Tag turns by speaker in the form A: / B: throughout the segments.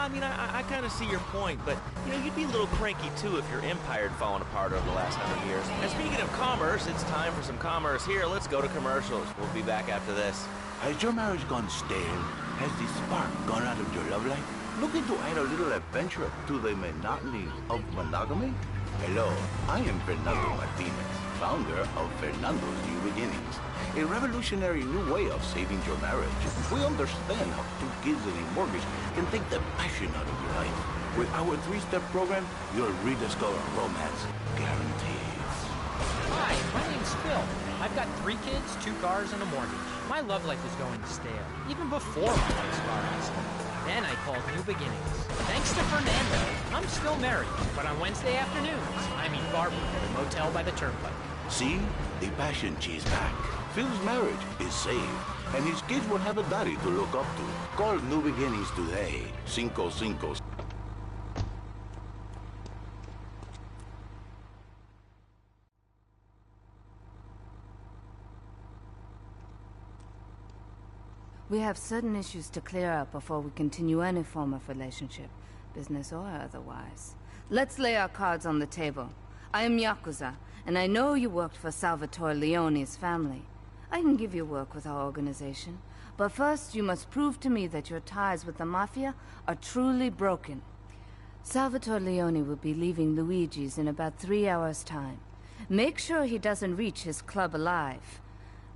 A: I mean, I kind of see your point, but, you know, you'd be a little cranky, too, if your empire had fallen apart over the last 100 years. And speaking of commerce, it's time for some commerce here. Let's go to commercials. We'll be back after this.
B: Has your marriage gone stale? Has the spark gone out of your love life? Looking to add a little adventure to the monotony of monogamy? Hello, I am Fernando Martinez, founder of Fernando's New Beginnings, a revolutionary new way of saving your marriage. We understand how 2 kids and a mortgage can take the passion out of your life. With our 3-step program, you'll rediscover romance guaranteed.
C: Hi, my name's Phil. I've got 3 kids, 2 cars, and a mortgage. My love life is going stale, even before my wife's car accident. Then I called New Beginnings. Thanks to Fernando, I'm still married, but on Wednesday afternoons, I meet Barbara at a motel by the turnpike.
B: See? The passion is back. Phil's marriage is saved, and his kids will have a daddy to look up to. Call New Beginnings today. 55.
D: We have certain issues to clear up before we continue any form of relationship, business or otherwise. Let's lay our cards on the table. I am Yakuza, and I know you worked for Salvatore Leone's family. I can give you work with our organization, but first you must prove to me that your ties with the Mafia are truly broken. Salvatore Leone will be leaving Luigi's in about 3 hours' time. Make sure he doesn't reach his club alive.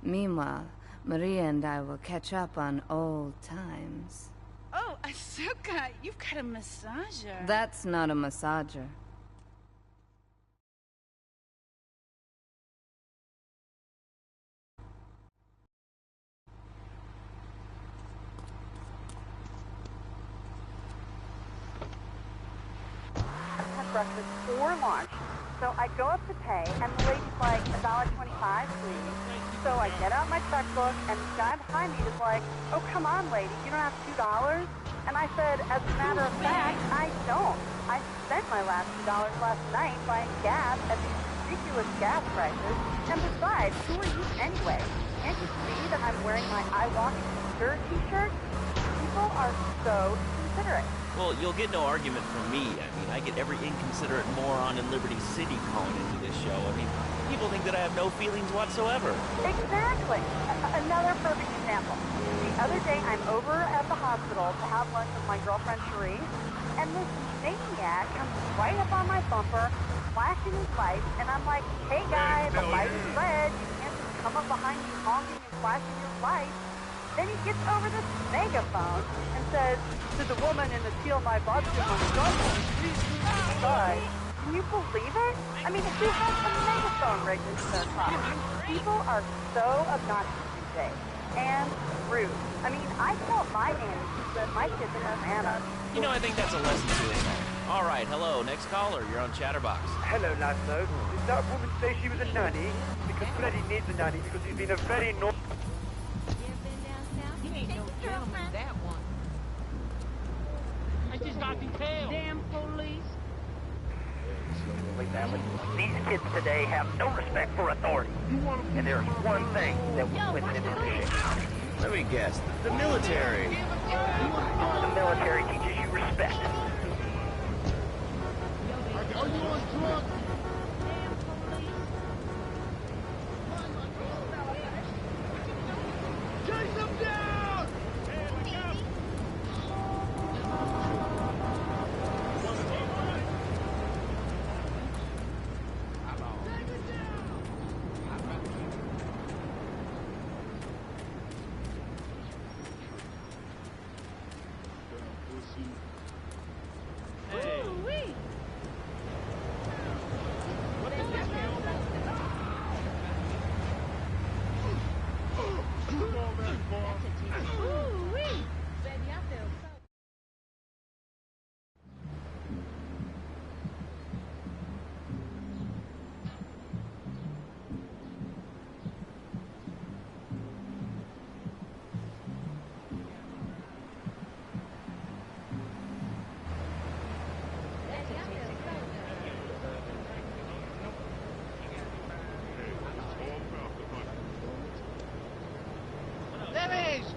D: Meanwhile, Maria and I will catch up on old times.
E: Oh, Asuka, you've got a massager.
D: That's not a massager.
F: Had breakfast or lunch, so I go up to pay, and the lady's like, $1.25, please. So I get out my checkbook, and the guy behind me is like, oh, come on, lady, you don't have $2? And I said, as a matter of fact, I don't. I spent my last $2 last night buying gas at these ridiculous gas prices. And besides, who are you anyway? Can't you see that I'm wearing my I Walk Stir t-shirt? People are so considerate.
A: Well, you'll get no argument from me. I mean, I get every inconsiderate moron in Liberty City calling into this show. I mean, people think that I have no feelings whatsoever.
F: Exactly. Another perfect example. The other day, I'm over at the hospital to have lunch with my girlfriend, Cherie, and this maniac comes right up on my bumper, flashing his lights, and I'm like, hey, guy, the light is red. You can't just come up behind me honking and flashing your lights. Then he gets over this megaphone and says, to the woman in the teal my vodka on the gun, please side. Can you believe it? I mean, who has a megaphone rigged into their car? People are so obnoxious these days. And rude. I mean, I tell my nanny that my kids are no manners.
A: You know, I think that's a lesson to us all. All right, hello, next caller. You're on Chatterbox.
G: Hello, Laszlo. Did that woman say she was a nanny? Because Freddy needs a nanny because he's been a very naughty...
C: That one. I just got detailed. Damn police.
G: These kids today have no respect for authority. And there's one thing that will put them into shape.
A: Let me guess, the military.
G: The military teaches you respect.
H: Are you on drugs? Chase them down!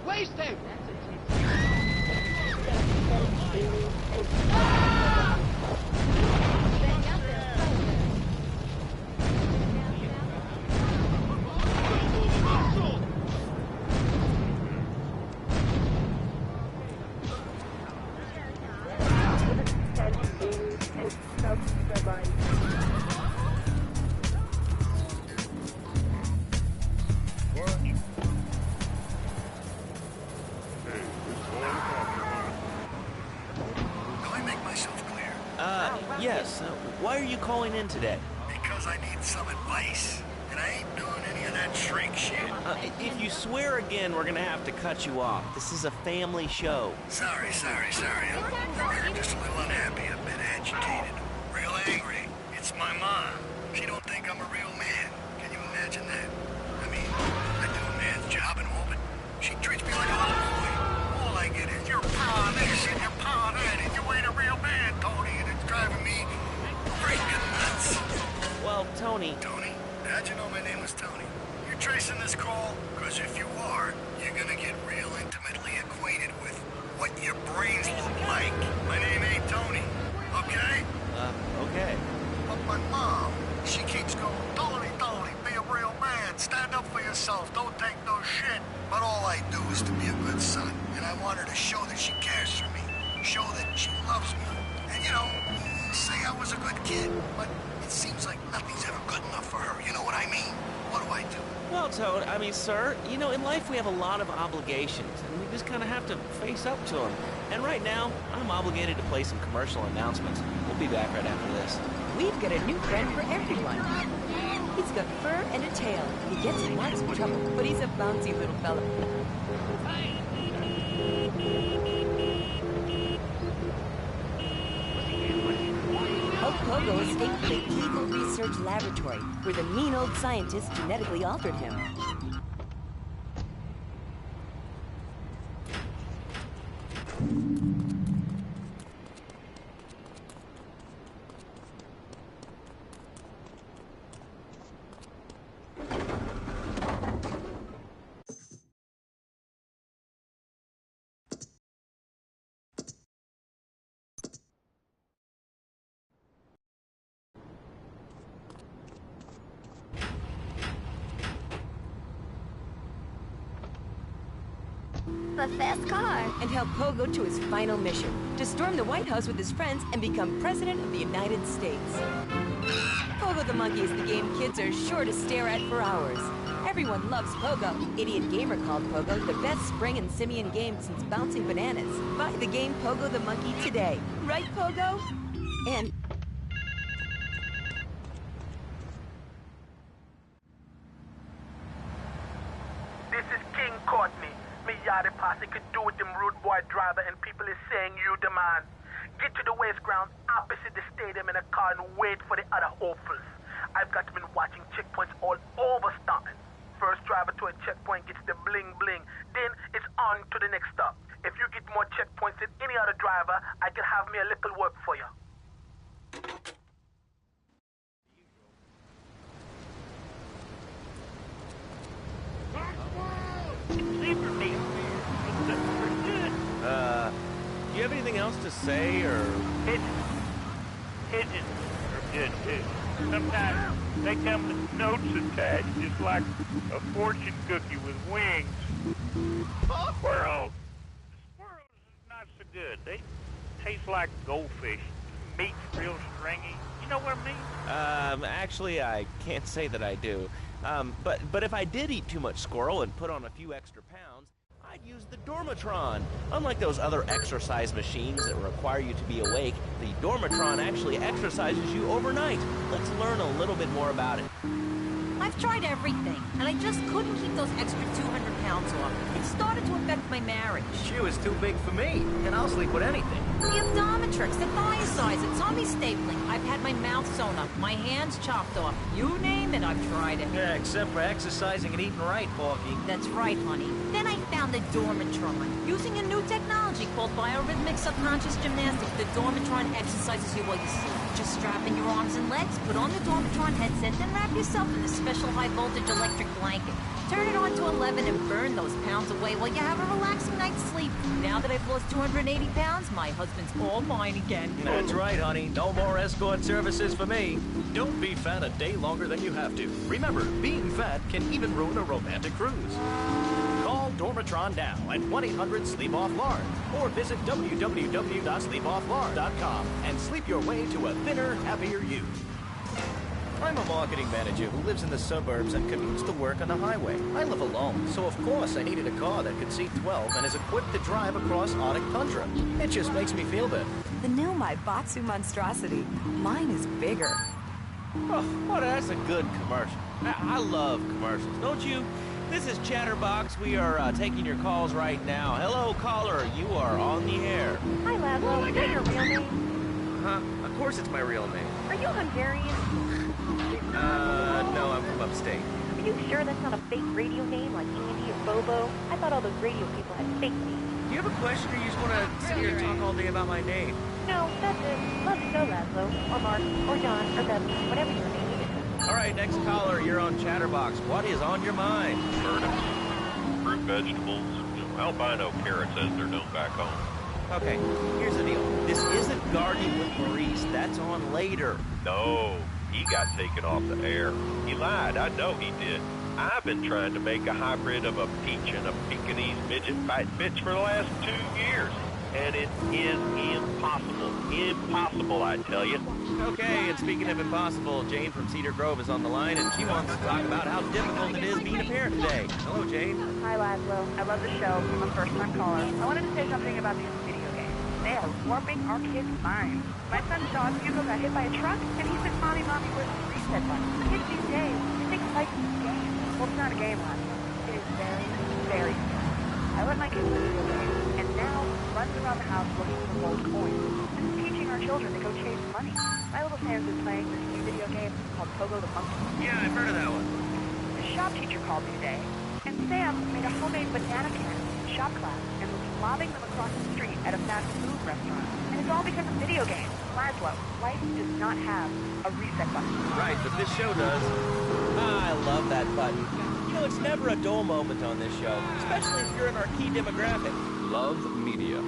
H: Waste him!
A: Yes. Why are you calling in today?
I: Because I need some advice, and I ain't doing any of that shrink shit.
A: If you swear again, we're gonna have to cut you off. This is a family show.
I: Sorry. I'm just a little unhappy, a bit agitated, real angry. It's my mom. She don't think I'm a real man. Can you imagine that? I mean, I do a man's job and all, but she treats me like a little boy. All I get is your paw this and your paw that, and you ain't a real man, Tony, and it's driving me freaking nuts.
A: Well, Tony...
I: Tony? How'd you know my name was Tony? You're tracing this call? Because if you are, you're gonna get real intimately acquainted with what your brains look like. My name ain't Tony, okay?
A: Okay.
I: But my mom, she keeps going, Tony, be a real man. Stand up for yourself. Don't take no shit. But all I do is to be a good son. And I want her to show that she cares for me. Show that she loves me. And, you know, say I was a good kid. But it seems like nothing's ever good enough for her. You know what I mean? What do I do?
A: Well, Toad, sir, you know, in life we have a lot of obligations, and we just kind of have to face up to them. And right now, I'm obligated to play some commercial announcements. We'll be back right after this.
J: We've got a new friend for everyone. He's got fur and a tail. He gets in lots of trouble, but he's a bouncy little fella. Pogo escaped from the Eagle Research Laboratory, where the mean old scientists genetically altered him.
K: A fast car.
J: And help Pogo to his final mission, to storm the White House with his friends and become President of the United States. Pogo the Monkey is the game kids are sure to stare at for hours. Everyone loves Pogo. Idiot Gamer called Pogo the best spring and simian game since Bouncing Bananas. Buy the game Pogo the Monkey today. Right, Pogo? And...
G: This is King Courtney. Me Yachty Posse could do with them rude boy driver and people is saying you the man. Get to the waste grounds opposite the stadium in a car and wait for the other hopefuls. I've got been watching checkpoints all over Staunton. First driver to a checkpoint gets the bling bling. Then it's on to the next stop. If you get more checkpoints than any other driver, I can have me a little work for you.
L: Sleeper meat.
A: Do you have anything else to say, or...?
L: Pigeons are good, too. Sometimes they come with notes attached, just like a fortune cookie with wings. Squirrels. Squirrels is not so good. They taste like goldfish. Meat's real stringy. You know what I mean?
A: Actually, I can't say that I do. But if I did eat too much squirrel and put on a few extra pounds, I'd use the Dormatron. Unlike those other exercise machines that require you to be awake, the Dormatron actually exercises you overnight. Let's learn a little bit more about it.
M: I've tried everything, and I just couldn't keep those extra 200 pounds off. It started to affect my marriage.
N: She was too big for me, and I'll sleep with anything.
M: The Abdometrix, the thiazides, the tummy stapling. I've had my mouth sewn up, my hands chopped off. You name it, I've tried it.
N: Yeah, except for exercising and eating right, Porky.
M: That's right, honey. Then I found the Dormatron. Using a new technology called biorhythmic subconscious gymnastics, the Dormatron exercises you while you sleep. Just strap in your arms and legs, put on the Dormatron headset, then wrap yourself in the special high-voltage electric blanket. Turn it on to 11 and burn those pounds away while you have a relaxing night's sleep. Now that I've lost 280 pounds, my husband's all mine again.
N: That's right, honey. No more escort services for me. Don't be fat a day longer than you have to. Remember, being fat can even ruin a romantic cruise. Call Dormatron now at 1-800-SLEEP-OFF-LARD or visit www.sleepofflard.com and sleep your way to a thinner, happier you. I'm a marketing manager who lives in the suburbs and commutes to work on the highway. I live alone, so of course I needed a car that could seat 12 and is equipped to drive across Arctic tundra. It just makes me feel better.
J: The new Maibatsu monstrosity. Mine is bigger.
A: Oh, that's a good commercial. I love commercials, don't you? This is Chatterbox. We are taking your calls right now. Hello, caller. You are on the air.
F: Hi, Laszlo. Is that your real name?
A: Huh? Of course it's my real name.
F: Are you Hungarian?
A: No, I'm from upstate.
F: Are you sure that's not a fake radio name like Andy or Bobo? I thought all those radio people had fake names.
A: Do you have a question or you just want to sit here and talk all day about my name?
F: No, that's it. Love you so, Laszlo. Or Mark, or John, or Beverly, whatever your name is.
A: All right, next caller, you're on Chatterbox. What is on your mind?
O: Turnips, fruit vegetables, albino carrots as they're known back home.
A: Okay, here's the deal. This isn't Gardening with Maurice. That's on later.
O: No, he got taken off the air. He lied. I know he did. I've been trying to make a hybrid of a peach and a Pekingese midget fight bitch for the last 2 years. And it is impossible. Impossible, I tell you.
A: Okay, and speaking of impossible, Jane from Cedar Grove is on the line, and she wants to talk about how difficult it is being a parent today. Hello, Jane.
F: Hi, Laszlo. I love the show. I'm a first-time caller. I wanted to say something about these video games. They are warping our kids' minds. My son John Hugo got hit by a truck, and he said, Mommy, where's the reset button? Kids these days, they think life is a game. Well, it's not a game, Laszlo. It is very, very scary. I let my kids play video games, and now runs around the house looking for gold coins. This is teaching our children to go chase money. My little Sam's been playing this new video game called Pogo the Monkey.
A: Yeah, I've heard of that one.
F: The shop teacher called me today, and Sam made a homemade banana can in shop class and was lobbing them across the street at a fast food restaurant. And it's all because of video games. Laszlo, life does not have a reset button.
A: Right, but this show does. I love that button. You know, it's never a dull moment on this show, especially if you're in our key demographic.
P: Love media,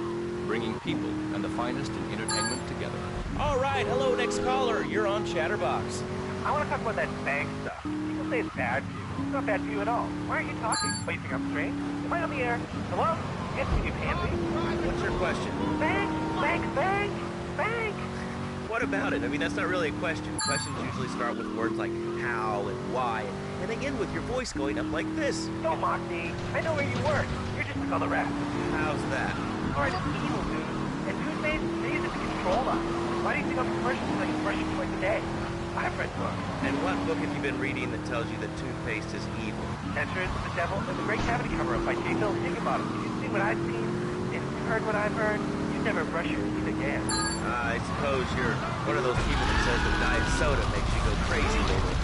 P: bringing people and the finest in entertainment together.
A: All right, hello, next caller. You're on Chatterbox.
G: I want to talk about that bang stuff. People say it's bad for you. It's not bad for you at all. Why aren't you talking? Oh, you think I'm strange? Am I on the air? Hello? Yes, can you hear me?
A: What's your question?
G: Bang! Bang! Bang! Bang!
A: What about it? I mean, that's not really a question. Questions usually start with words like how and why, and they end with your voice going up like this.
G: Don't mock me. I know where you work. You're just like all the rest.
A: How's that?
G: Alright, it's evil, dude. And toothpaste, they use it to control us. Why do you think I'm commercials like brushing twice a day? I've read books.
A: And what book have you been reading that tells you that toothpaste is evil?
G: Entrance, the Devil, and the Great Cavity Cover-Up by J. Bill Higginbottom. You've seen what I've seen, and you've heard what I've heard. You never brush your teeth again.
A: I suppose you're one of those people that says that diet soda makes you go crazy lately.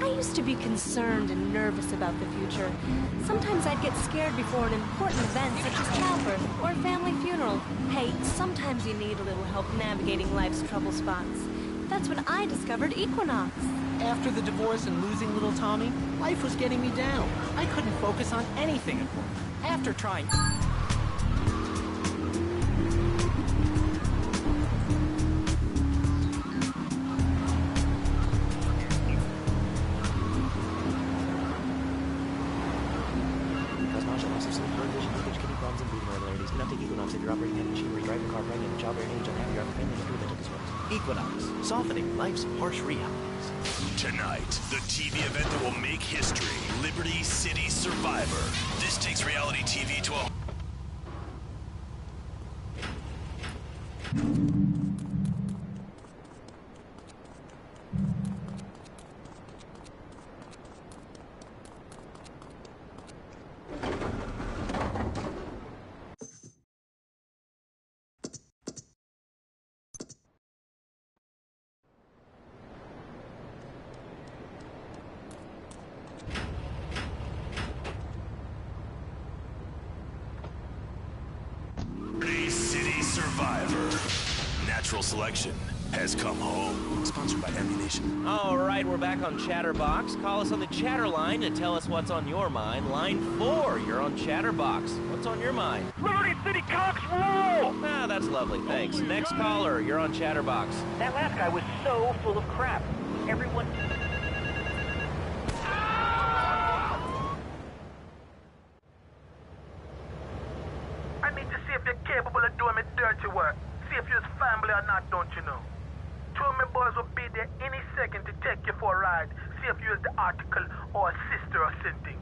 J: I used to be concerned and nervous about the future. Sometimes I'd get scared before an important event such as childbirth or a family funeral. Hey, sometimes you need a little help navigating life's trouble spots. That's when I discovered Equinox.
C: After the divorce and losing little Tommy, life was getting me down. I couldn't focus on anything at work. After trying...
A: Equinox, softening life's harsh realities.
Q: Tonight, the TV event that will make history, Liberty City Survivor. This takes reality TV to a... Natural Selection has come home. Sponsored by Ammunition.
A: All right, we're back on Chatterbox. Call us on the chatter line and tell us what's on your mind. Line 4, you're on Chatterbox. What's on your mind?
L: Liberty City Cox rule!
A: Ah, that's lovely, thanks. Next caller, you're on Chatterbox.
R: That last guy was so full of crap. Everyone...
G: I need to see if you're capable of doing me dirty work. See if you're family or not, don't you know? Two of my boys will be there any second to take you for a ride. See if you're the article or a sister or something.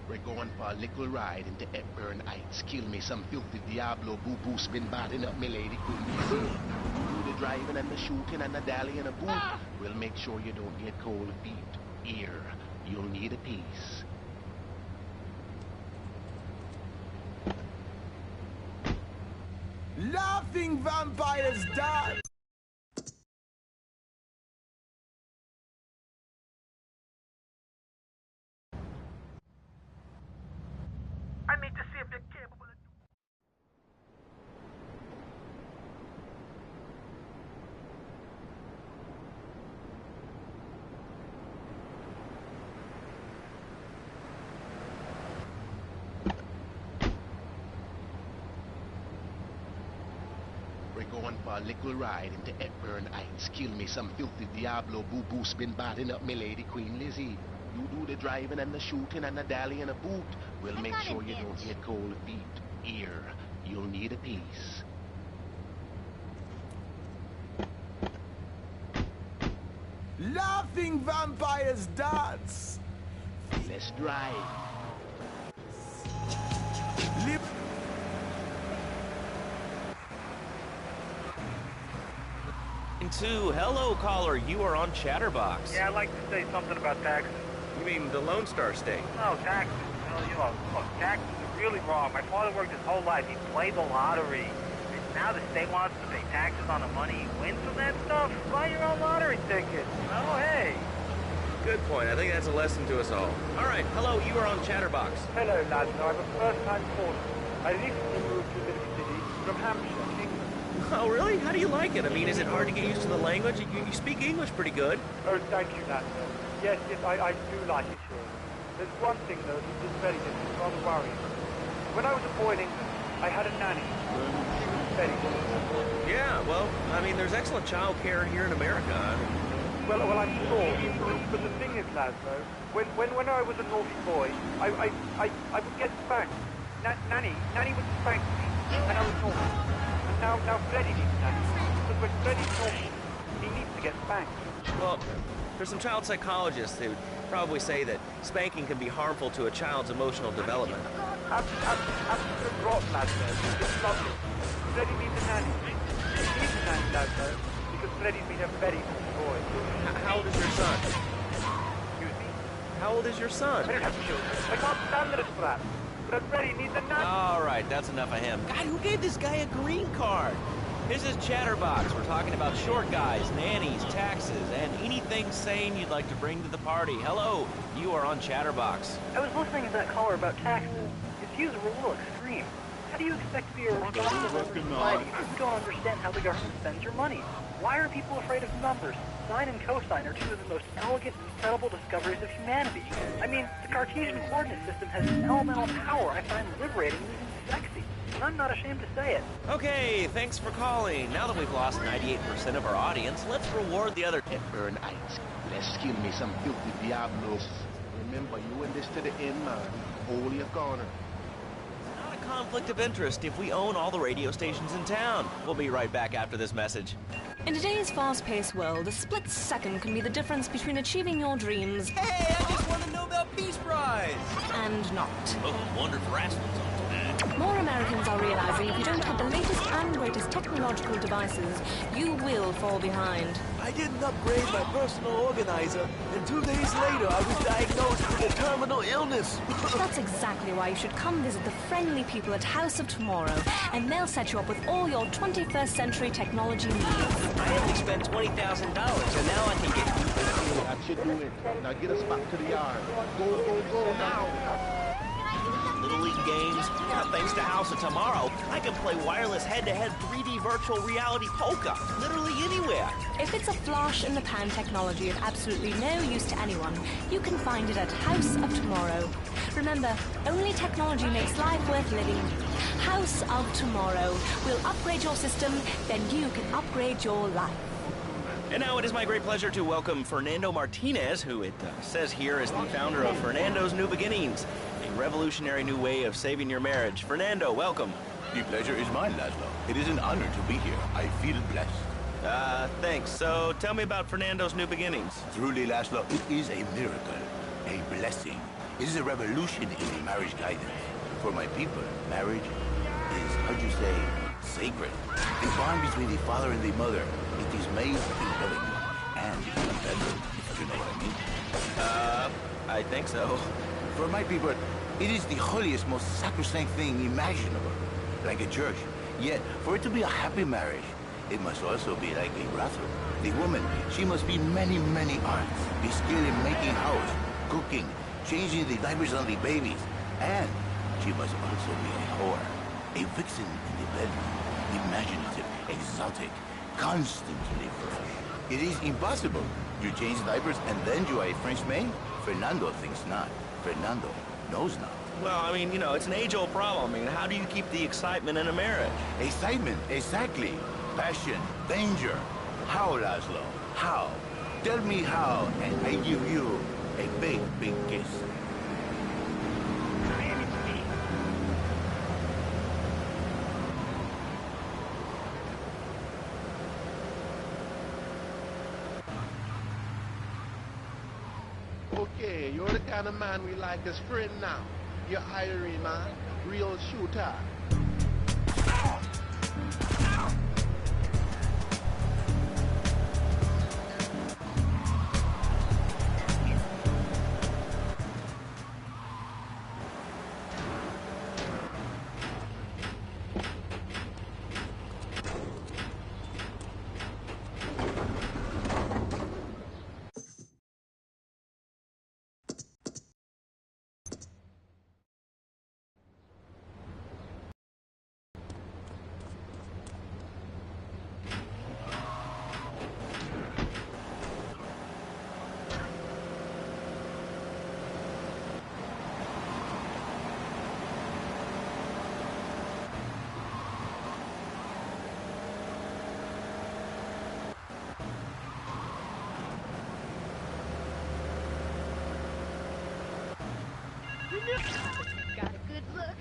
S: We're going for a little ride into Epburn Heights. Kill me some filthy Diablo boo-boo's been batting up me lady queen. Do the driving and the shooting and the dally and a boot. We'll make sure you don't get cold feet. Here, you'll need a piece.
H: Laughing vampires die!
G: I need to see if you're capable of...
S: We're going for a little ride into Epburn Heights. Kill me some filthy Diablo boo-boo's been batting up me lady Queen Lizzie. You do the driving and the shooting and the dally and a boot. We'll make sure you don't get cold feet. Here, you'll need a piece.
H: Laughing vampires dance!
S: Let's drive.
A: Hello, caller. You are on Chatterbox.
L: Yeah, I'd like to say something about taxes.
A: You mean the Lone Star State?
L: No, taxes. Look, taxes are really wrong. My father worked his whole life. He played the lottery. And now the state wants to pay taxes on the money he wins from that stuff. Buy your own lottery ticket. Oh, hey.
A: Good point. I think that's a lesson to us all. All right. Hello, you are on Chatterbox.
L: Hello, lads. I'm a first-time caller. I recently moved to Liberty City from Hampshire, England.
A: Oh, really? How do you like it? I mean, is it hard to get used to the language? You speak English pretty good.
L: Oh, thank you, Nat. Yes, I do like it here. There's one thing, though, that's very different, rather worrying. When I was a boy in England, I had a nanny. She was very good.
A: Yeah, well, I mean, there's excellent child care here in America. I mean...
L: Well, I'm sure. But the thing is, lads, though, when I was a naughty boy, I would get spanked. Nanny would spank me, and I was naughty. And now Freddy needs Nanny. Because when Freddy's naughty, he needs to get spanked.
A: Well, there's some child psychologists who probably say that spanking can be harmful to a child's emotional development.
L: Absolute rot, lads, though. It's lovely. Freddy needs a nanny. He needs a nanny, lads, though, because Freddy's been a very naughty boy.
A: How old is your son?
L: Excuse me?
A: How old is your son?
L: I don't have children. I can't stand this crap. But Freddy needs a nanny.
A: All right, that's enough of him. God, who gave this guy a green card? This is Chatterbox. We're talking about short guys, nannies, taxes, and anything sane you'd like to bring to the party. Hello, you are on Chatterbox.
R: I was listening to that caller about taxes. His views are a little extreme. How do you expect to be a responsible member of society if you don't understand how the government spends your money? Why are people afraid of numbers? Sine and cosine are two of the most elegant and incredible discoveries of humanity. I mean, the Cartesian coordinate system has an elemental power I find liberating and sexy. And I'm not ashamed to say it.
A: Okay, thanks for calling. Now that we've lost 98% of our audience, let's reward the other...
S: Epburn Heights. Let's kill me some filthy Diablos. Remember, you in this to the end, man. Hold your corner.
A: Not a conflict of interest if we own all the radio stations in town. We'll be right back after this message.
T: In today's fast-paced world, a split second can be the difference between achieving your dreams...
A: Hey, I just won the Nobel Peace Prize!
T: ...and not.
A: Oh, wonder if Rasmussen's on today.
T: More Americans are realizing if you don't have the latest and greatest technological devices, you will fall behind.
H: I didn't upgrade my personal organizer, and 2 days later I was diagnosed with a terminal illness.
T: That's exactly why you should come visit the friendly people at House of Tomorrow, and they'll set you up with all your 21st century technology needs.
A: I only spent $20,000, and now I can get...
B: That should do it. Now get us back to the yard. Go now.
A: Little League games. Now, thanks to House of Tomorrow, I can play wireless head-to-head 3D virtual reality poker literally anywhere.
T: If it's a flash-in-the-pan technology of absolutely no use to anyone, you can find it at House of Tomorrow. Remember, only technology makes life worth living. House of Tomorrow will upgrade your system, then you can upgrade your life.
A: And now it is my great pleasure to welcome Fernando Martinez, who it says here is the founder of Fernando's New Beginnings, a revolutionary new way of saving your marriage. Fernando, welcome.
B: The pleasure is mine, Laszlo. It is an honor to be here. I feel blessed.
A: Thanks. So tell me about Fernando's New Beginnings.
B: Truly, Laszlo, it is a miracle, a blessing. It is a revolution in marriage guidance. For my people, marriage is, how'd you say, sacred. The bond between the father and the mother. It is made in heaven and in heaven, if you know what I mean.
A: I think so.
B: For my people, it is the holiest, most sacrosanct thing imaginable, like a church. Yet, for it to be a happy marriage, it must also be like a brothel. The woman, she must be many, many arts, be skilled in making house, cooking, changing the diapers on the babies, and she must also be a whore, a vixen in the bedroom, imaginative, exotic, constantly fresh. It is impossible. You change diapers and then you are a French maid? Fernando thinks not. Fernando knows not.
A: Well, I mean, you know, it's an age-old problem. I mean, how do you keep the excitement in a marriage?
B: Excitement, exactly. Passion, danger. How, Laszlo? How? Tell me how, and I give you a big, big kiss.
S: Okay, you're the kind of man we like as friend now. You're Irie, man. Real shooter.
K: Got a good look.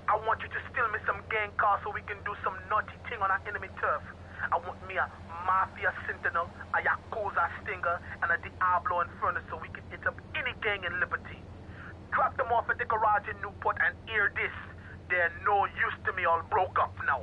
G: I want you to steal me some gang cars so we can do some naughty thing on our enemy turf. I want me a Mafia Sentinel, a Yakuza Stinger, and a Diablo Inferno so we can hit up any gang in Liberty. Drop them off at the garage in Newport and hear this. They're no use to me, all broke up now.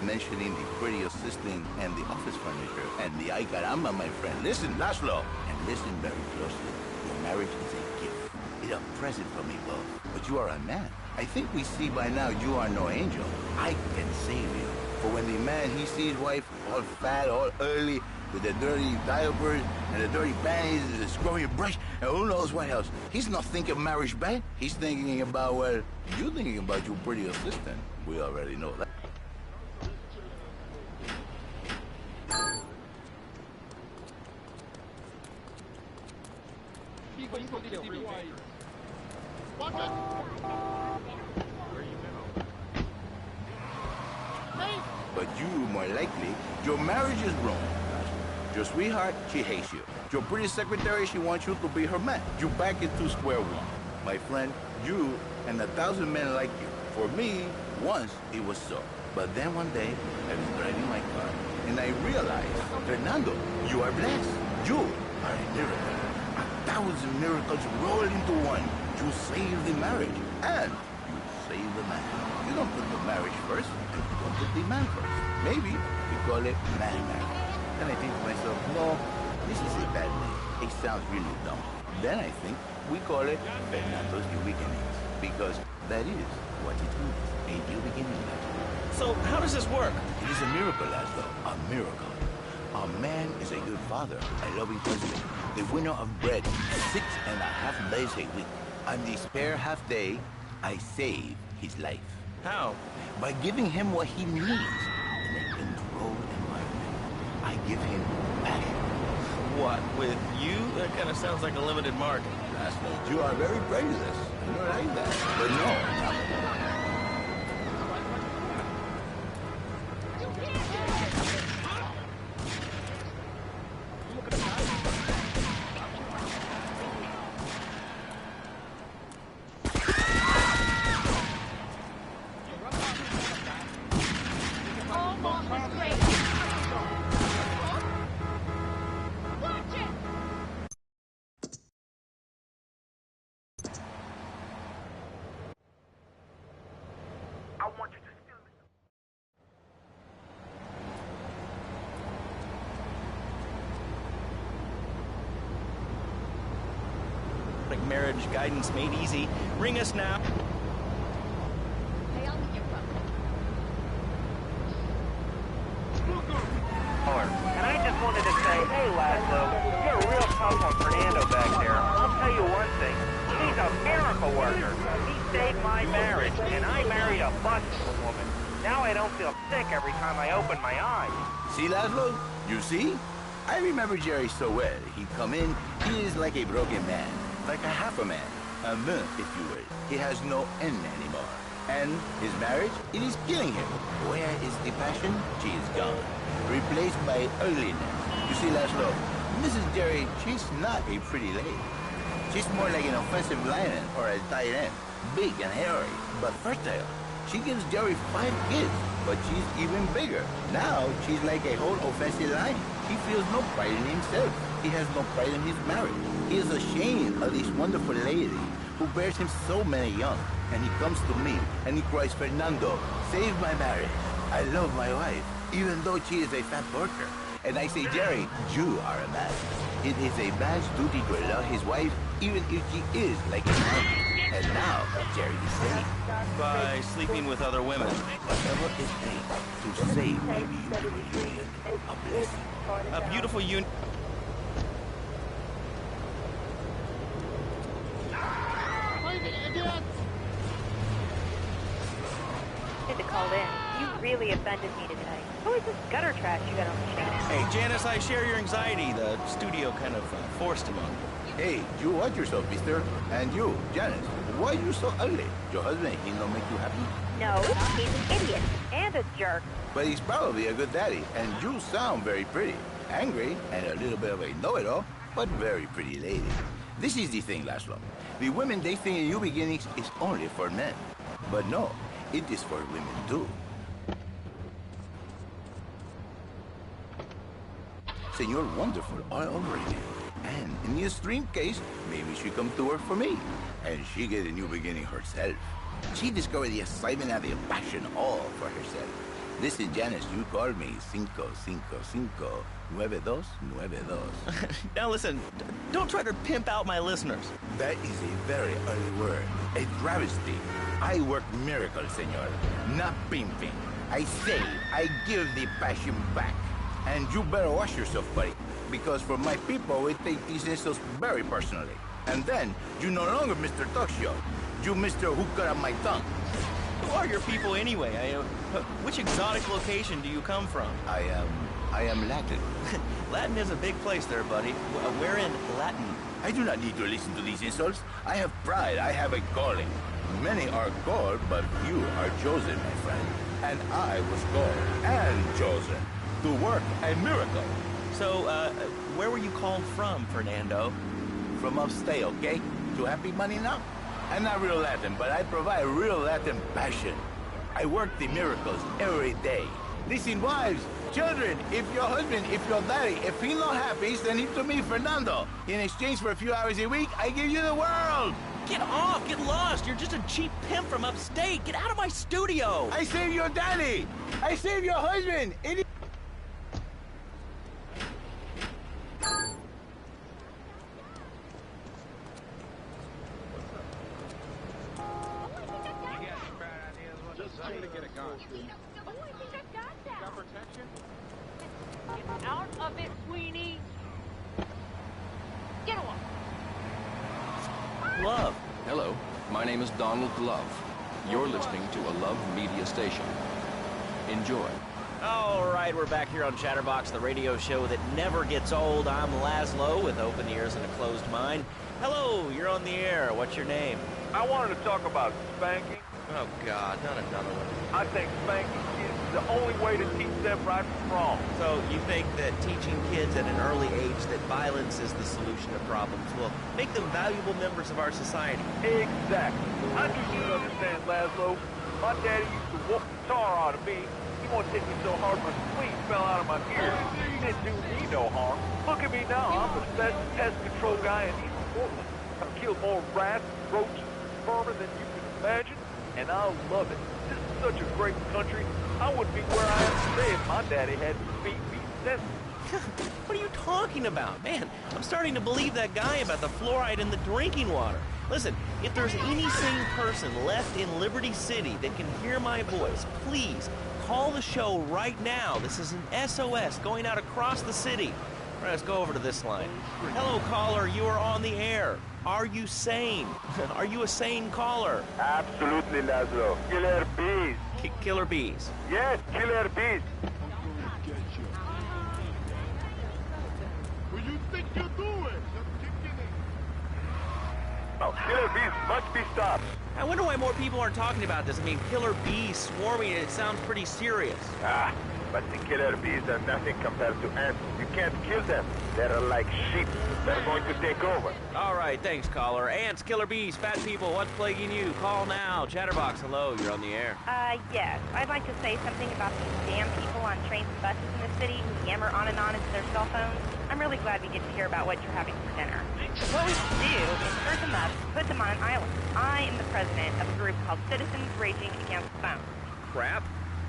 B: mentioning the pretty assistant and the office furniture and the ay caramba, my friend. Listen, Laszlo, and listen very closely. Your marriage is a gift. It's a present from above. But you are a man. I think we see by now you are no angel. I can save you. For when the man, he sees wife all fat, all early, with the dirty diapers and the dirty panties and the scrubby brush and who knows what else. He's not thinking marriage bad. He's thinking about, well, you thinking about your pretty assistant. We already know that. But you, more likely, your marriage is wrong. Your sweetheart, she hates you. Your pretty secretary, she wants you to be her man. You back into square one. My friend, you and 1,000 men like you. For me, once it was so. But then one day, I was driving my car, and I realized, Fernando, you are blessed. You are a miracle. 1,000 miracles roll into one. You save the marriage, and you save the man. You don't put the marriage first, and you don't put the man first. Maybe we call it man marriage. Then I think to myself, no, this is a bad name. It sounds really dumb. Then I think we call it Fernando's New Beginnings, because that is what it is, a new beginning.
A: So how does this work?
B: It is a miracle, Laszlo, a miracle. A man is a good father, a loving husband, the winner of bread 6.5 days a week. On the spare half day, I save his life.
A: How?
B: By giving him what he needs in a controlled environment. I give him passion.
A: What, with you? That kind of sounds like a limited market.
B: Laszlo, you are very prejudiced. I don't like that. But no.
A: Marriage guidance made easy. Ring us now.
M: Hey, I'll get your phone.
G: And I just wanted to say, hey, Laszlo, you're a real tough on Fernando back there. I'll tell you one thing. He's a miracle worker. He saved my marriage, and I married a busted woman. Now I don't feel sick every time I open my eyes.
B: See, Laszlo? You see? I remember Jerry so well. He'd come in, he is like a broken man. Like a half a man, a man, if you will. He has no end anymore. And his marriage, it is killing him. Where is the passion? She is gone. Replaced by ugliness. You see, Laszlo, Mrs. Jerry, she's not a pretty lady. She's more like an offensive lineman or a tight end. Big and hairy, but fertile. She gives Jerry 5 kids, but she's even bigger. Now, she's like a whole offensive line. He feels no pride in himself. He has no pride in his marriage. He is ashamed of this wonderful lady who bears him so many young. And he comes to me and he cries, Fernando, save my marriage. I love my wife, even though she is a fat worker. And I say, Jerry, you are a man. It is a man's duty to love his wife, even if she is like a monkey. And now, Jerry is saved.
A: By sleeping with other women.
B: Whatever it takes to save a beautiful union. A blessing.
A: A beautiful union.
F: Good to call in. You really offended me today. Who is this gutter trash you got on the channel?
A: Hey, Janice, I share your anxiety. The studio kind of forced him on me.
B: Hey, you watch yourself, mister. And you, Janice, why are you so ugly? Your husband, he don't make you happy?
F: No, he's an idiot and a jerk.
B: But he's probably a good daddy, and you sound very pretty. Angry, and a little bit of a know-it-all, but very pretty lady. This is the thing, Laszlo. The women they think in New Beginnings is only for men. But no, it is for women too. Senor Wonderful all over again. And in the extreme case, maybe she come to work for me. And she get a new beginning herself. She discovered the excitement and the passion all for herself. Listen, Janice, you called me 555-9292.
A: Now listen, don't try to pimp out my listeners.
B: That is a very early word. A travesty. I work miracles, senor. Not pimping. I say, I give the passion back. And you better watch yourself, buddy. Because for my people, we take these insults very personally. And then, you no longer Mr. Talk Show. You Mr. Who Cut Out My Tongue.
A: Who are your people anyway? Which exotic location do you come from?
B: I am Latin.
A: Latin is a big place there, buddy. We're in Latin.
B: I do not need to listen to these insults. I have pride. I have a calling. Many are called, but few are chosen, my friend. And I was called and chosen to work a miracle.
A: So, where were you called from, Fernando?
B: From upstate, okay? To happy money now? I'm not real Latin, but I provide real Latin passion. I work the miracles every day. Listen, wives, children, if your husband, if your daddy, if he's not happy, send him to me, Fernando. In exchange for a few hours a week, I give you the world.
A: Get off! Get lost! You're just a cheap pimp from upstate! Get out of my studio!
B: I save your daddy! I save your husband!
M: Get out of it, Sweeney! Get off!
A: Love.
P: Hello, my name is Donald Love. You're listening to a Love Media station. Enjoy.
A: All right, we're back here on Chatterbox, the radio show that never gets old. I'm Laszlo with open ears and a closed mind. Hello, you're on the air. What's your name?
L: I wanted to talk about spanking.
A: Oh, God, not another one.
L: I think spanking is the only way to teach them right from wrong.
A: So you think that teaching kids at an early age that violence is the solution to problems will make them valuable members of our society?
L: Exactly. I knew you'd understand, Laszlo. My daddy used to whoop the tar out of me. He won't hit me so hard my spleen fell out of my ear. He didn't do me no harm. Look at me now. I'm the best pest control guy in East Portland. I've killed more rats, roaches, and vermin than you can imagine. And I love it. This is such a great country. I wouldn't be where I am today if my daddy hadn't beat me senseless.
A: What are you talking about? Man, I'm starting to believe that guy about the fluoride in the drinking water. Listen, if there's any sane person left in Liberty City that can hear my voice, please call the show right now. This is an SOS going out across the city. All right, let's go over to this line. Hello, caller. You are on the air. Are you sane? Are you a sane caller?
L: Absolutely, Laszlo. Killer bees.
A: Killer bees?
L: Yes, killer bees.
B: What do you think you're doing?
L: Oh, killer bees must be stopped.
A: I wonder why more people aren't talking about this. I mean, killer bees swarming, it sounds pretty serious.
L: But the killer bees are nothing compared to ants. You can't kill them. They're like sheep. They're going to take over.
A: All right, thanks, caller. Ants, killer bees, fat people, what's plaguing you? Call now. Chatterbox, hello, you're on the air.
F: Yes. I'd like to say something about these damn people on trains and buses in the city who yammer on and on into their cell phones. I'm really glad we get to hear about what you're having for dinner. What we should do is herd them up, put them on an island. I am the president of a group called Citizens Raging Against Phones.
A: Crap?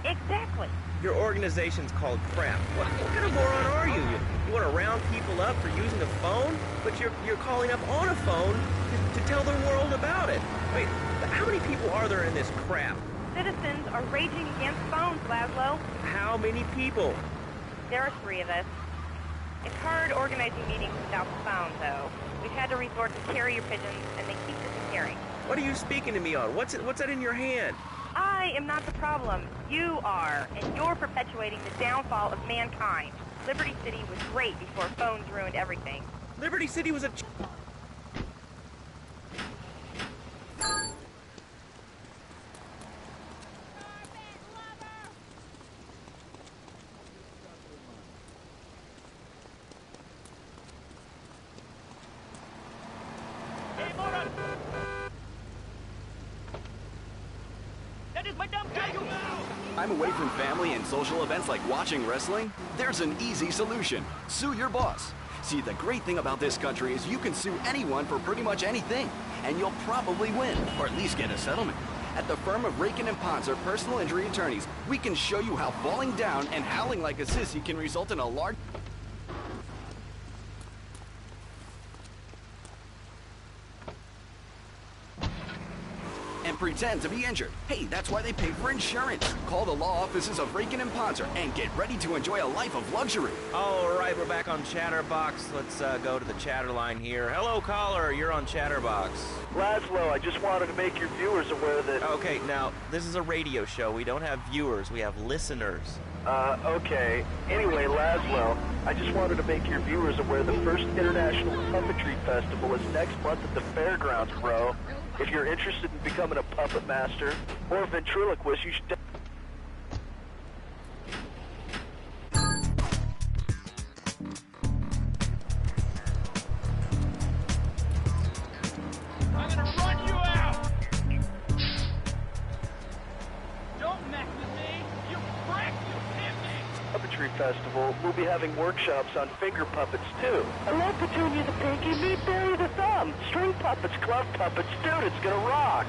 F: Exactly.
A: Your organization's called Crap. What kind of moron are you? You want to round people up for using a phone? But you're calling up on a phone to tell the world about it. Wait, how many people are there in this crap?
F: Citizens are raging against phones, Laszlo.
A: How many people?
F: There are 3 of us. It's hard organizing meetings without the phone, though. We've had to resort to carrier pigeons, and they keep disappearing.
A: What are you speaking to me on? What's that in your hand?
F: I am not the problem. You are, and you're perpetuating the downfall of mankind. Liberty City was great before phones ruined everything.
A: Liberty City was a...
U: I'm away from family and social events like watching wrestling? There's an easy solution. Sue your boss. See, the great thing about this country is you can sue anyone for pretty much anything, and you'll probably win, or at least get a settlement. At the firm of Rakin & Ponzer Personal Injury Attorneys, we can show you how falling down and howling like a sissy can result in a large... and pretend to be injured. Hey, that's why they pay for insurance. Call the law offices of Rakin & Ponzer and get ready to enjoy a life of luxury.
A: All right, we're back on Chatterbox. Let's go to the chatter line here. Hello, caller. You're on Chatterbox.
E: Laszlo, I just wanted to make your viewers aware that...
A: Okay, now, this is a radio show. We don't have viewers. We have listeners.
E: Okay. Anyway, Laszlo, I just wanted to make your viewers aware the first International Puppetry Festival is next month at the Fairgrounds, bro. If you're interested in becoming a puppet master or a ventriloquist, you should...
L: I'm gonna run you out! Don't mess with me! You prick! You hit me!
E: Puppetry Festival, we'll be having workshops on finger puppets, too. I love Petunia the Pinky, meet Barry the Thumb, string puppets, glove puppets, dude, it's gonna rock!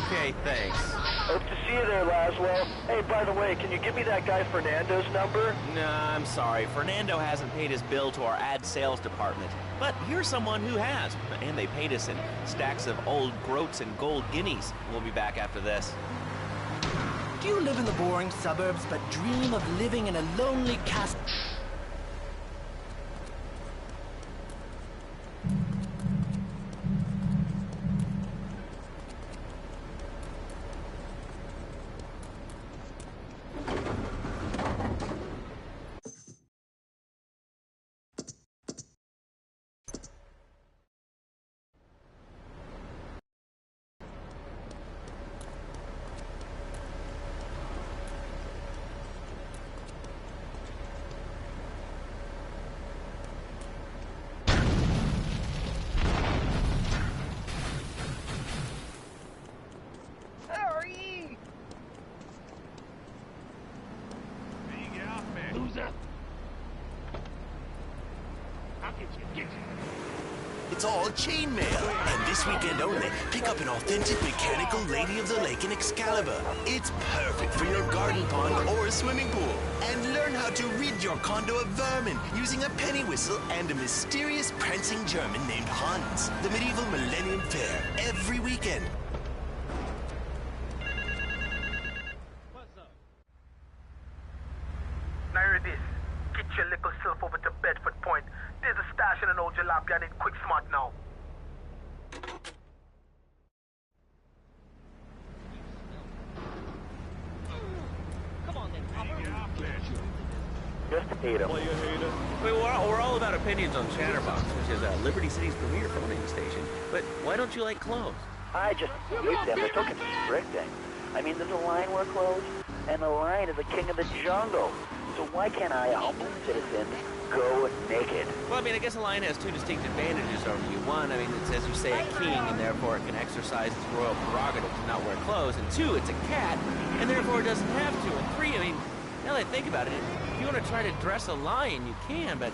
A: Okay, thanks.
E: Hope to see you there, Laszlo. Hey, by the way, can you give me that guy Fernando's number?
A: Nah, I'm sorry. Fernando hasn't paid his bill to our ad sales department. But here's someone who has, and they paid us in stacks of old groats and gold guineas. We'll be back after this.
V: Do you live in the boring suburbs but dream of living in a lonely castle?
Q: It's all chainmail. And this weekend only, pick up an authentic mechanical Lady of the Lake in Excalibur. It's perfect for your garden pond or a swimming pool. And learn how to rid your condo of vermin using a penny whistle and a mysterious prancing German named Hans. The medieval Millennium Fair, every weekend.
G: Now hear this. Get your little self over to Bedford Point. There's a stash in an old jalopy. I need quick smart now.
L: Come on then,
E: Just hate him.
A: Wait, we're all about opinions on Chatterbox, which is Liberty City's premier phoning station. But why don't you like clothes?
E: I just hate them. They're so constricting. I mean, there's a line where clothes, and the line is the king of the jungle. So why can't I, a humble citizen, go naked?
A: Well, I mean, I guess a lion has two distinct advantages over you. One, I mean, it says you say a king, and therefore it can exercise its royal prerogative to not wear clothes. And two, it's a cat, and therefore it doesn't have to. And three, I mean, now that I think about it, if you want to try to dress a lion, you can, but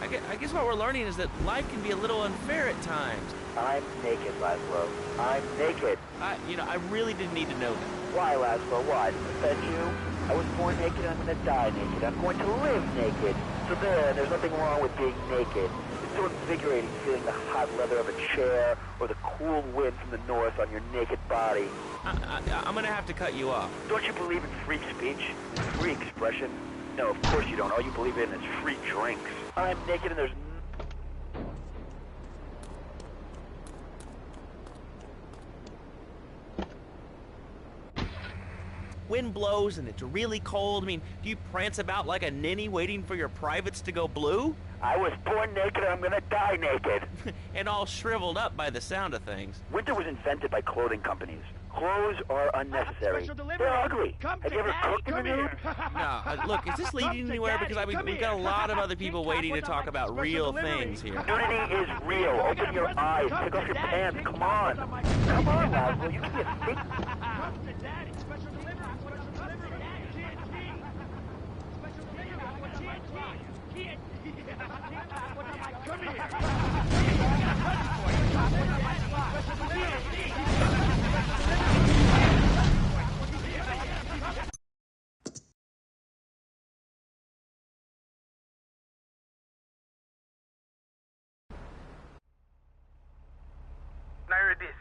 A: I guess what we're learning is that life can be a little unfair at times.
E: I'm naked, Laszlo. I'm naked.
A: I really didn't need to know that.
E: Why, Laszlo? Why? Does it offend you? I was born naked, I'm gonna die naked. I'm going to live naked. So there's nothing wrong with being naked. It's so invigorating feeling the hot leather of a chair or the cool wind from the north on your naked body.
A: I'm gonna have to cut you off.
E: Don't you believe in free speech? Free expression? No, of course you don't. All you believe in is free drinks. I'm naked and there's...
A: Wind blows and it's really cold. I mean, do you prance about like a ninny waiting for your privates to go blue?
E: I was born naked, I'm gonna die naked.
A: And all shriveled up by the sound of things.
E: Winter was invented by clothing companies. Clothes are unnecessary. They're ugly. Have you ever cooked in the nude?
A: No, look, is this leading anywhere? Because we've got a lot of other people waiting to talk about real things here.
E: Nudity is real. Open your eyes. Take off your pants. Come on. Come on, Laszlo. You can be a
L: Come here.
G: hear this.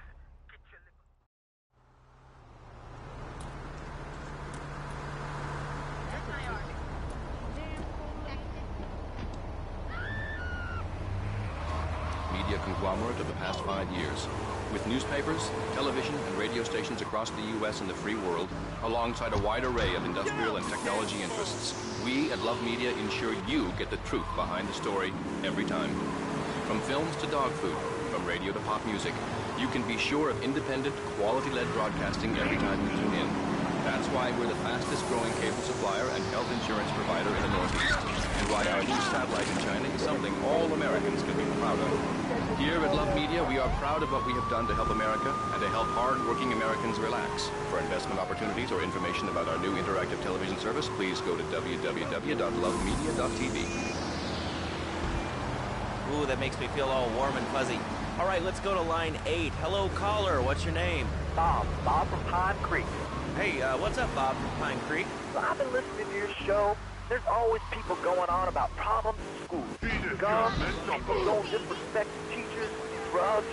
P: Media conglomerate of the past 5 years. With newspapers, television, and radio stations across the U.S. and the free world, alongside a wide array of industrial and technology interests, we at Love Media ensure you get the truth behind the story every time. From films to dog food, from radio to pop music, you can be sure of independent, quality-led broadcasting every time you tune in. That's why we're the fastest-growing cable supplier and health insurance provider in the Northeast, and why our new satellite in China is something all Americans can be proud of. Here at Love Media, we are proud of what we have done to help America and to help hard-working Americans relax. For investment opportunities or information about our new interactive television service, please go to www.lovemedia.tv.
A: Ooh, that makes me feel all warm and fuzzy. All right, let's go to line 8. Hello, caller. What's your name?
E: Bob from Pine Creek.
A: Hey, what's up, Bob from Pine Creek?
E: So I've been listening to your show. There's always people going on about problems in school. Guns, people don't disrespect teachers, drugs.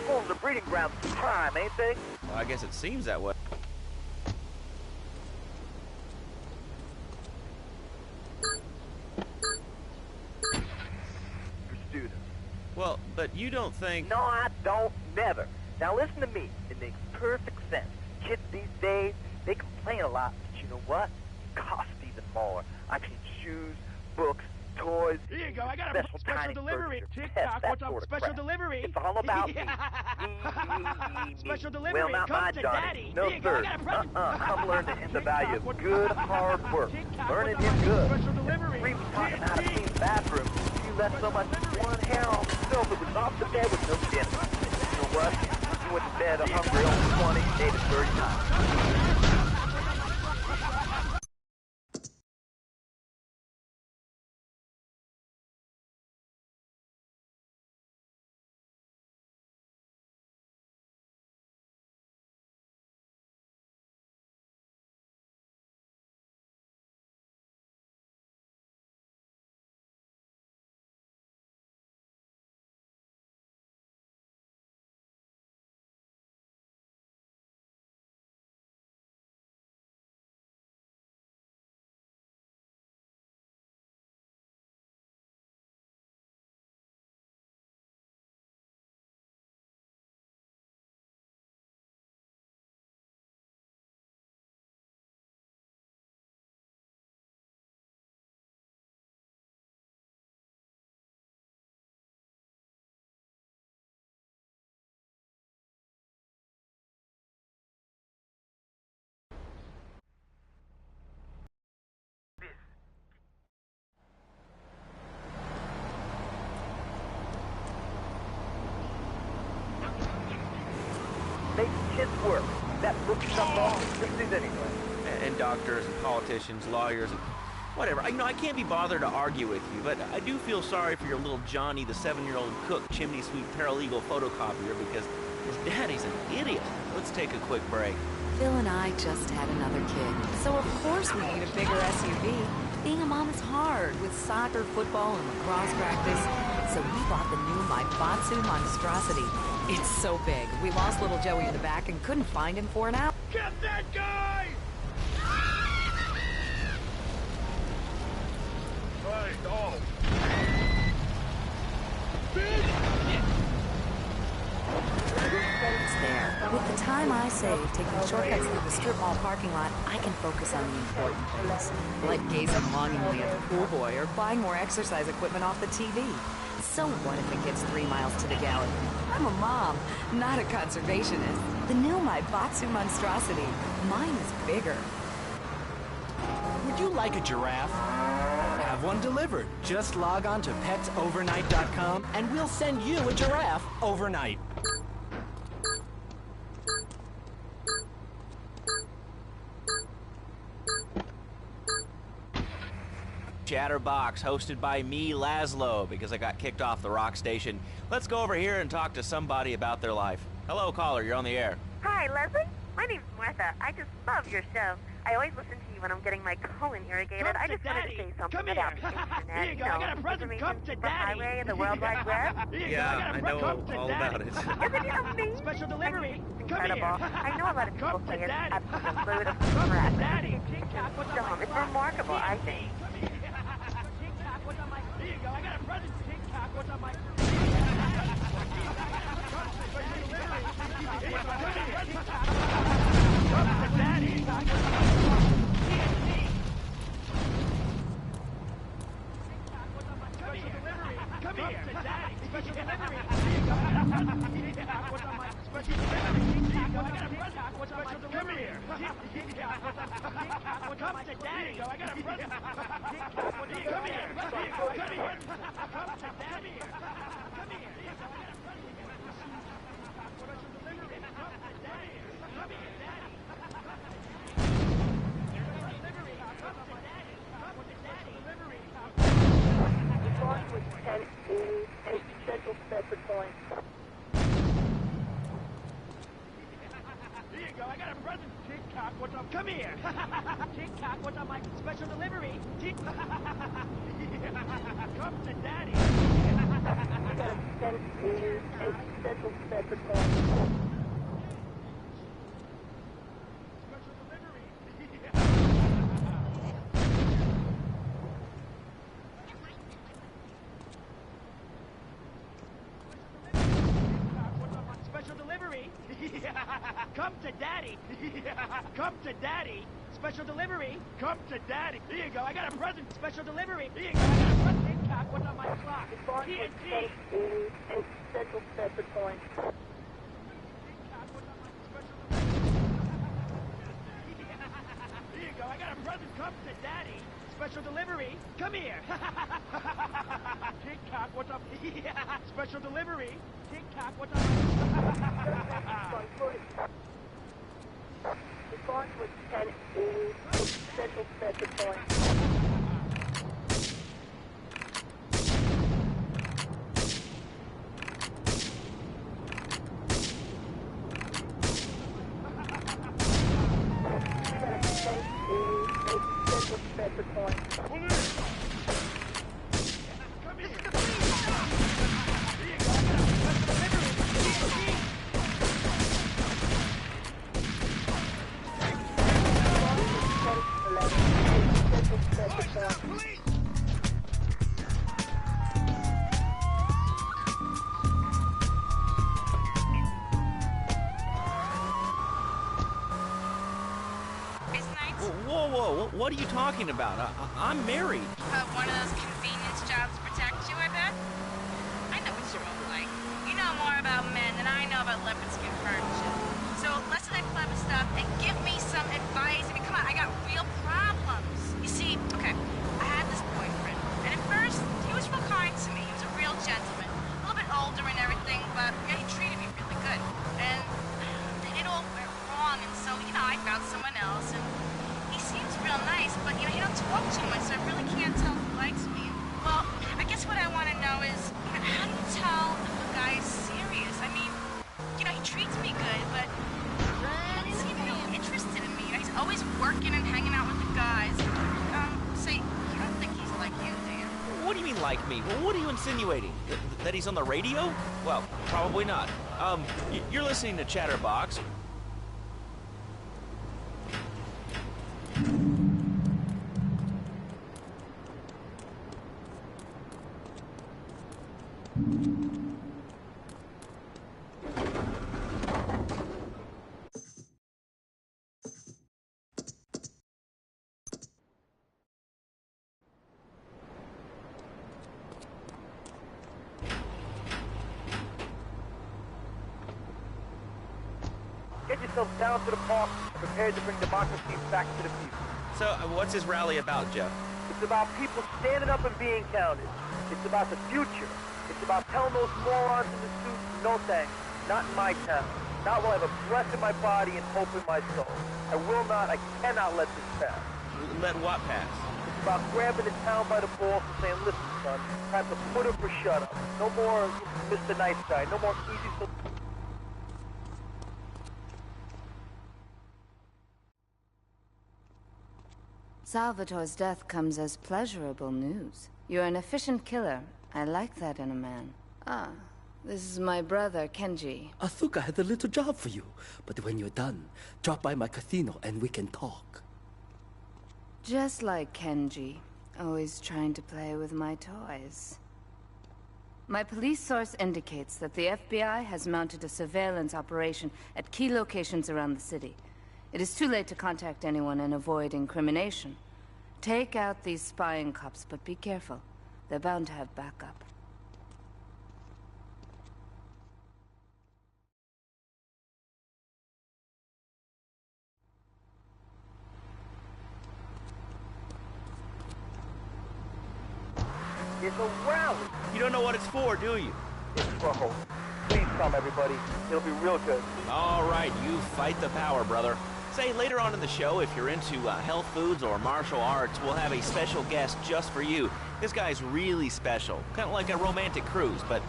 E: Schools are breeding grounds for crime, ain't they?
A: Well, I guess it seems that way.
E: For students.
A: Well, but you don't think...
E: No, I don't. Never. Now listen to me. It makes perfect sense. Kids these days, they complain a lot, but you know what? It costs even more. I mean, shoes, books, toys.
D: Here you go. I got a special delivery. TikTok, what's up? Special delivery.
E: It's all about me.
D: Special delivery.
E: Well, not
D: Come
E: mine,
D: to
E: Johnny.
D: Daddy.
E: No, sir. Come learn the value of good, hard work. Learning is good.
D: Special delivery.
E: Free talking how to clean the bathroom. You left so much one hair on the sofa, it was off the bed with no dinner. You know what? You went to bed hungry on 20, stayed at 39. Make kids work. That book stuff off. This is anyway.
A: And doctors and politicians, lawyers, and whatever. I can't be bothered to argue with you, but I do feel sorry for your little Johnny, the 7-year-old cook, chimney sweep, paralegal photocopier, because his daddy's an idiot. Let's take a quick break.
J: Phil and I just had another kid, so of course we need a bigger SUV. Being a mom is hard with soccer, football, and lacrosse practice, so we bought the new Maibatsu Monstrosity. It's so big, we lost little Joey in the back and couldn't find him for an hour.
D: Get that guy!
L: Hey, dog.
J: It's there. With the time I save taking shortcuts through the strip mall parking lot, I can focus on the important things, like gazing longingly at the pool boy or buying more exercise equipment off the TV. So what if it gets 3 miles to the gallon? I'm a mom, not a conservationist. The new Maibatsu Monstrosity. Mine is bigger.
V: Would you like a giraffe? Have one delivered. Just log on to petsovernight.com and we'll send you a giraffe overnight.
A: Chatterbox, hosted by me, Laszlo, because I got kicked off the rock station. Let's go over here and talk to somebody about their life. Hello, caller, you're on the air.
F: Hi, Leslie. My name's Martha. I just love your show. I always listen to you when I'm getting my colon irrigated. I just wanted to say something about the internet.
D: Here you go, I got a present. Come to Daddy.
F: Highway and the World Wide Web.
A: Yeah, I know all about it.
F: Isn't it amazing?
D: Special delivery.
F: Incredible. I know a lot of people say it's absolute load of
D: Come to
F: crap.
D: Daddy.
F: It's remarkable, I think.
D: TikTok, what's on my... Here you go, I got a present. TikTok, what's on my... Come to Daddy. Come here. Daddy. Special delivery. What's on my special delivery? I got a present. What's on my special delivery? Come to Daddy. I got a present. Come here. Come here. Come to Daddy. Come here.
E: Central Bedford Point.
D: Here you go, I got a present. TikTok, what's up? Come here. TikTok, what's on my special delivery? Come to Daddy.
E: I got a Central Bedford Point.
D: Come to Daddy. Come to Daddy. Special delivery. Come to Daddy. Here you go. I got a present. Special delivery. Here you go. I got a present. TikTok, what's on my clock? TNT.
E: Central Bedford Point.
D: Here you go. I got a present. Come to Daddy. Special delivery. Come here. TikTok, what's up? Special delivery. TikTok, what's up?
E: Response was 1080 Central Bedford Point. Central Bedford Point.
A: Whoa, what are you talking about? I'm married.
I: One of those convenience jobs protect you, I bet? I know what you're all like. You know more about men than I know about leopard skin furniture. So listen to that clever stuff and give me some advice. I mean, come on, I got real problems. You see, okay, I had this boyfriend, and at first, he was real kind to me. He was a real gentleman. A little bit older and everything, but yeah, he treated me really good. And then it all went wrong, and so, you know, I found someone else, and he seems real nice, but, you know, he don't talk too much, so I really can't tell if he likes me. Well, I guess what I want to know is, you know, how do you tell if a guy is serious? I mean, you know, he treats me good, but he doesn't seem real interested in me. You know, he's always working and hanging out with the guys. Say, you don't think he's like you, do you?
A: What do you mean, like me? What are you insinuating? That he's on the radio? Well, probably not. You're listening to Chatterbox.
E: Get yourself down to the park, prepared to bring democracy back to the people.
A: So, what's this rally about, Jeff?
E: It's about people standing up and being counted. It's about the future. It's about telling those morons in the suits, no thanks, not in my town. Not while I have a breath in my body and hope in my soul. I will not, I cannot let this pass.
A: Let what pass?
E: It's about grabbing the town by the balls and saying, listen, son, time to put up or shut up. No more Mr. Nice Guy, no more easy solutions.
N: Salvatore's death comes as pleasurable news. You're an efficient killer. I like that in a man. Ah, this is my brother, Kenji.
H: Asuka has a little job for you, but when you're done, drop by my casino and we can talk.
N: Just like Kenji, always trying to play with my toys. My police source indicates that the FBI has mounted a surveillance operation at key locations around the city. It is too late to contact anyone and avoid incrimination. Take out these spying cops, but be careful. They're bound to have backup.
D: It's a rally.
A: You don't know what it's for, do you?
D: It's trouble. Please come, everybody. It'll be real good.
A: All right, you fight the power, brother. Say, later on in the show, if you're into health foods or martial arts, we'll have a special guest just for you. This guy's really special. Kind of like a romantic cruise, but...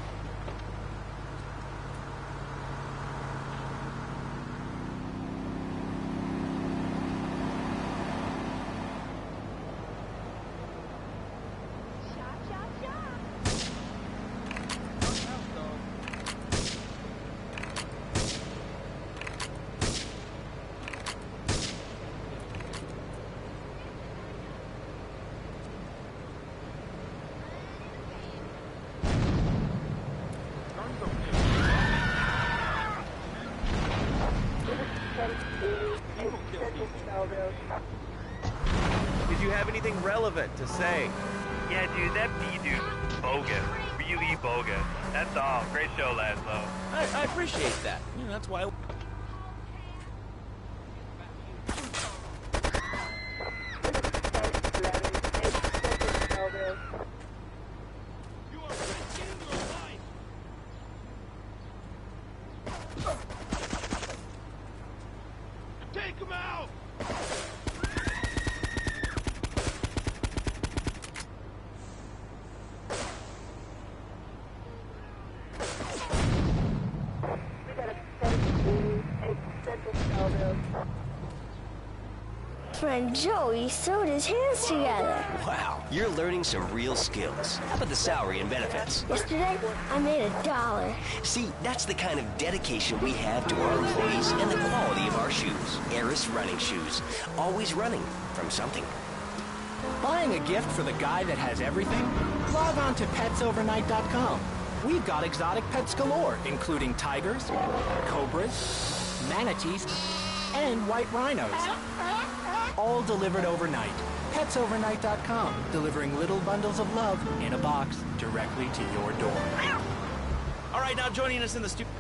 A: Did you have anything relevant to say?
O: Yeah, dude, that B-dude's bogus. Really bogus. That's all. Great show, Laszlo.
A: I appreciate that. You know, that's why...
D: Take him out!
K: Friend Joey sewed his hands together.
W: Wow, you're learning some real skills. How about the salary and benefits?
K: Yesterday, I made $1.
W: See, that's the kind of dedication we have to our employees and the quality of our shoes. Eris running shoes. Always running from something.
V: Buying a gift for the guy that has everything? Log on to petsovernight.com. We've got exotic pets galore, including tigers, cobras, manatees, and white rhinos. All delivered overnight. Petsovernight.com, delivering little bundles of love in a box directly to your door.
A: All right, now joining us in the studio...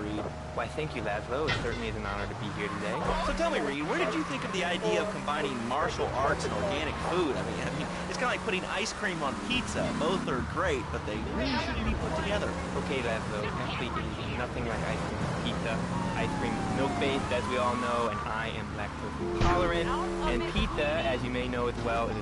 X: Reed. Why, thank you, Laszlo. It certainly is an honor to be here today.
A: So tell me, Reed, where did you think of the idea of combining martial arts and organic food? I mean, it's kind of like putting ice cream on pizza. Both are great, but they really shouldn't be put together.
X: Okay, Laszlo, actually, it is nothing like ice cream and pizza. Ice cream is milk-based, as we all know, and I am lactose intolerant. And pizza, as you may know as well, is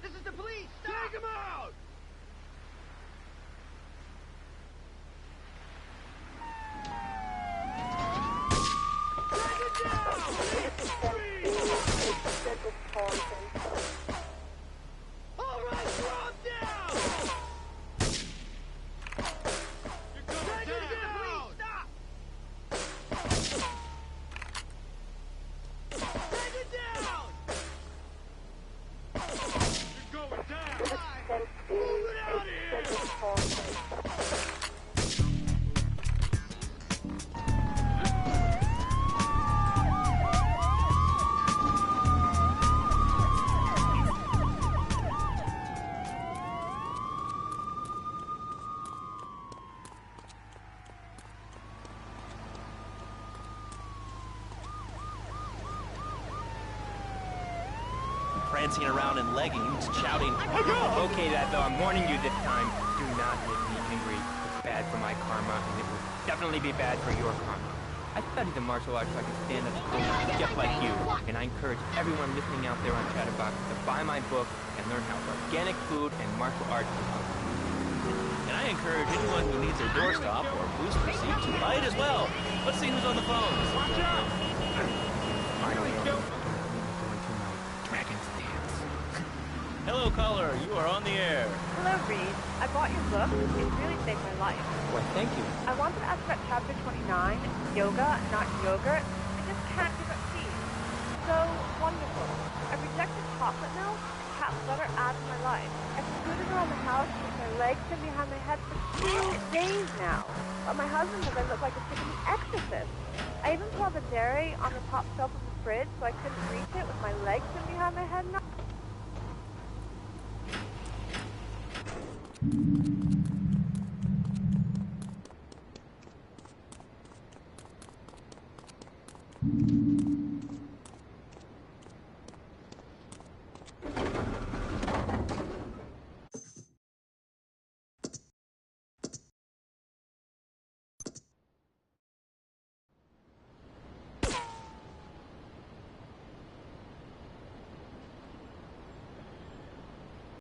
D: This is the police! Take him out! Take it down!
A: prancing around in leggings, shouting,
X: Okay, Lazo, I'm warning you this time. Do not make me angry. It's bad for my karma, and it will definitely be bad for your karma. I studied the martial arts so I can stand up to critics just like you, and I encourage everyone listening out there on Chatterbox to buy my book and learn how organic food and martial arts can help.
A: And I encourage anyone who needs a doorstop or booster seat to buy it as well. Let's see who's on the phones.
X: Watch out! Finally, going to my dragon's dance.
A: Hello, caller. You are on the air.
F: Hello, Reed. I bought your book. It really saved my life.
X: Well, thank you.
F: I wanted to ask about chapter 29, yoga, not yogurt. I just can't give up tea. So wonderful. I rejected chocolate milk. Cat butter adds my life. I've scooted around the house with my legs in behind my head for 2 days now. But my husband says I look like a chicken exorcist. I even put all the dairy on the top shelf of the fridge so I couldn't reach it with my legs in behind my head now.